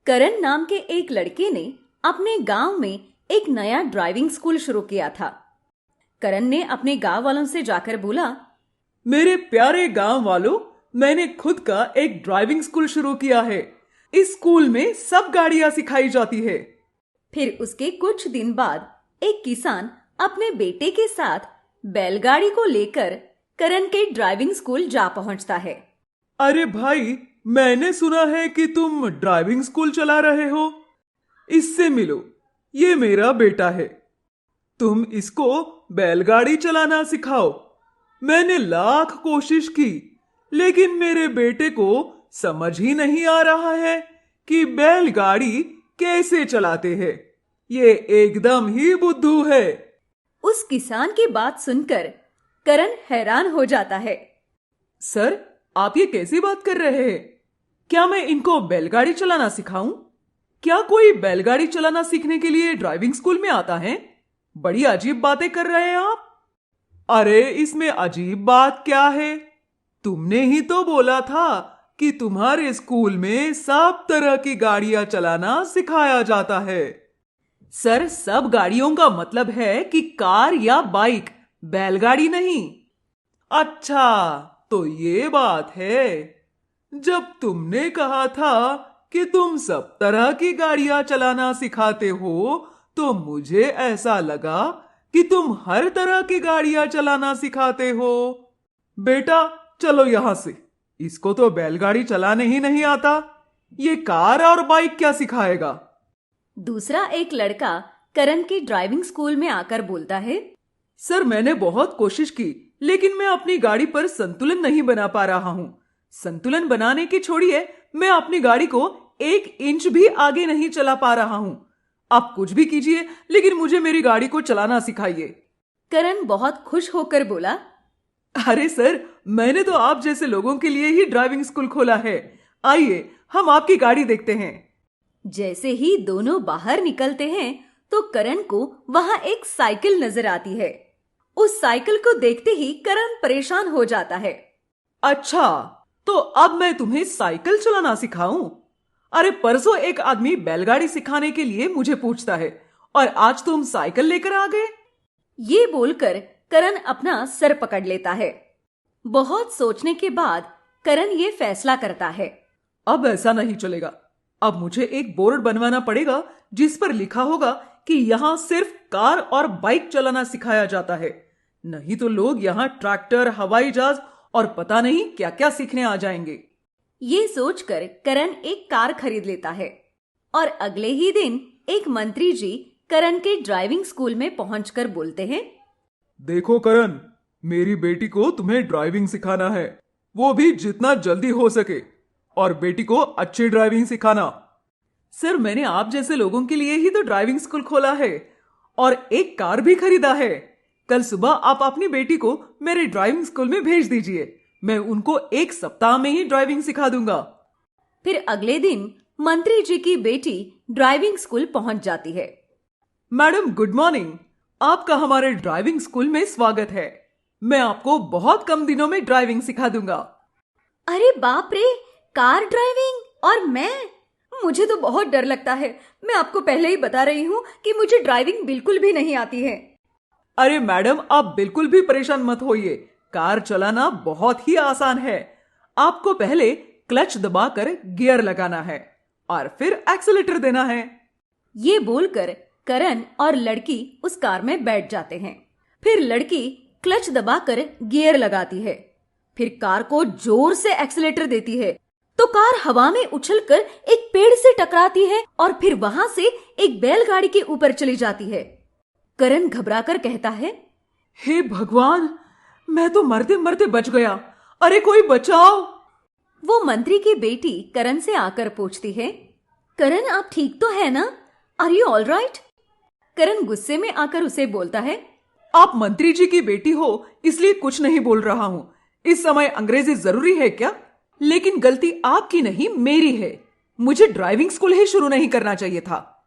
करण नाम के एक लड़के ने अपने गांव में एक नया ड्राइविंग स्कूल शुरू किया था। करण ने अपने गांव वालों से जाकर बोला, मेरे प्यारे गांव वालों, मैंने खुद का एक ड्राइविंग स्कूल शुरू किया है। इस स्कूल में सब गाड़ियां सिखाई जाती है। फिर उसके कुछ दिन बाद एक किसान अपने बेटे के साथ बैलगाड़ी को लेकर करण के ड्राइविंग स्कूल जा पहुंचता है। अरे भाई, मैंने सुना है कि तुम ड्राइविंग स्कूल चला रहे हो। इससे मिलो, ये मेरा बेटा है। तुम इसको बैलगाड़ी चलाना सिखाओ। मैंने लाख कोशिश की, लेकिन मेरे बेटे को समझ ही नहीं आ रहा है कि बैलगाड़ी कैसे चलाते हैं। ये एकदम ही बुद्धू है। उस किसान की बात सुनकर करण हैरान हो जाता है। सर, आप ये कैसी बात कर रहे हैं? क्या मैं इनको बैलगाड़ी चलाना सिखाऊं? क्या कोई बैलगाड़ी चलाना सीखने के लिए ड्राइविंग स्कूल में आता है? बड़ी अजीब बातें कर रहे हैं आप। अरे, इसमें अजीब बात क्या है? तुमने ही तो बोला था कि तुम्हारे स्कूल में सब तरह की गाड़ियां चलाना सिखाया जाता है। सर, सब गाड़ियों का मतलब है कि कार या बाइक, बैलगाड़ी नहीं। अच्छा, तो ये बात है। जब तुमने कहा था कि तुम सब तरह की गाड़ियां चलाना सिखाते हो, तो मुझे ऐसा लगा कि तुम हर तरह की गाड़ियां चलाना सिखाते हो। बेटा, चलो यहां से। इसको तो बैलगाड़ी चलाने ही नहीं आता। ये कार और बाइक क्या सिखाएगा? दूसरा एक लड़का करण के ड्राइविंग स्कूल में आकर बोलता है, सर, मैंने बहुत कोशिश की, लेकिन मैं अपनी गाड़ी पर संतुलन नहीं बना पा रहा हूँ। संतुलन बनाने की छोड़िए, मैं अपनी गाड़ी को 1 इंच भी आगे नहीं चला पा रहा हूँ। आप कुछ भी कीजिए, लेकिन मुझे मेरी गाड़ी को चलाना सिखाइए। करण बहुत खुश होकर बोला, अरे सर, मैंने तो आप जैसे लोगों के लिए ही ड्राइविंग स्कूल खोला है। आइए, हम आपकी गाड़ी देखते हैं। जैसे ही दोनों बाहर निकलते हैं तो करण को वहां एक साइकिल नजर आती है। उस साइकिल को देखते ही करण परेशान हो जाता है। अच्छा, तो अब मैं तुम्हें साइकिल चलाना सिखाऊं? अरे, परसों एक आदमी बैलगाड़ी सिखाने के लिए मुझे पूछता है, और आज तुम साइकिल लेकर आ गए। ये बोलकर करण अपना सर पकड़ लेता है। बहुत सोचने के बाद करण ये फैसला करता है, अब ऐसा नहीं चलेगा। अब मुझे एक बोर्ड बनवाना पड़ेगा जिस पर लिखा होगा कि यहाँ सिर्फ कार और बाइक चलाना सिखाया जाता है। नहीं तो लोग यहाँ ट्रैक्टर, हवाई जहाज और पता नहीं क्या क्या सीखने आ जाएंगे। ये सोचकर करण एक कार खरीद लेता है और अगले ही दिन एक मंत्री जी करण के ड्राइविंग स्कूल में पहुंचकर बोलते हैं, देखो करण, मेरी बेटी को तुम्हें ड्राइविंग सिखाना है, वो भी जितना जल्दी हो सके, और बेटी को अच्छी ड्राइविंग सिखाना। सर, मैंने आप जैसे लोगों के लिए ही तो ड्राइविंग स्कूल खोला है और एक कार भी खरीदा है। कल सुबह आप अपनी बेटी को मेरे ड्राइविंग स्कूल में भेज दीजिए। मैं उनको 1 सप्ताह में ही ड्राइविंग सिखा दूंगा। फिर अगले दिन मंत्री जी की बेटी ड्राइविंग स्कूल पहुंच जाती है। Madam, good morning. आपका हमारे ड्राइविंग स्कूल में स्वागत है। मैं आपको बहुत कम दिनों में ड्राइविंग सिखा दूंगा। अरे बाप रे, कार ड्राइविंग! और मुझे तो बहुत डर लगता है। मैं आपको पहले ही बता रही हूँ कि मुझे ड्राइविंग बिल्कुल भी नहीं आती है। अरे मैडम, आप बिल्कुल भी परेशान मत होइए। कार चलाना बहुत ही आसान है। आपको पहले क्लच दबाकर गियर लगाना है और फिर एक्सीलेटर देना है। ये बोलकर करण और लड़की उस कार में बैठ जाते हैं। फिर लड़की क्लच दबाकर गियर लगाती है, फिर कार को जोर से एक्सीलेटर देती है तो कार हवा में उछलकर एक पेड़ से टकराती है और फिर वहां से एक बैलगाड़ी के ऊपर चली जाती है। करण घबराकर कहता है, हे भगवान, मैं तो मरते मरते बच गया। अरे कोई बचाओ। वो मंत्री की बेटी करण से आकर पूछती है, करण, आप ठीक तो है ना? Are you all right? Karan गुस्से में आकर उसे बोलता है, आप मंत्री जी की बेटी हो, इसलिए कुछ नहीं बोल रहा हूं। इस समय अंग्रेजी जरूरी है क्या? लेकिन गलती आपकी नहीं, मेरी है। मुझे ड्राइविंग स्कूल ही शुरू नहीं करना चाहिए था।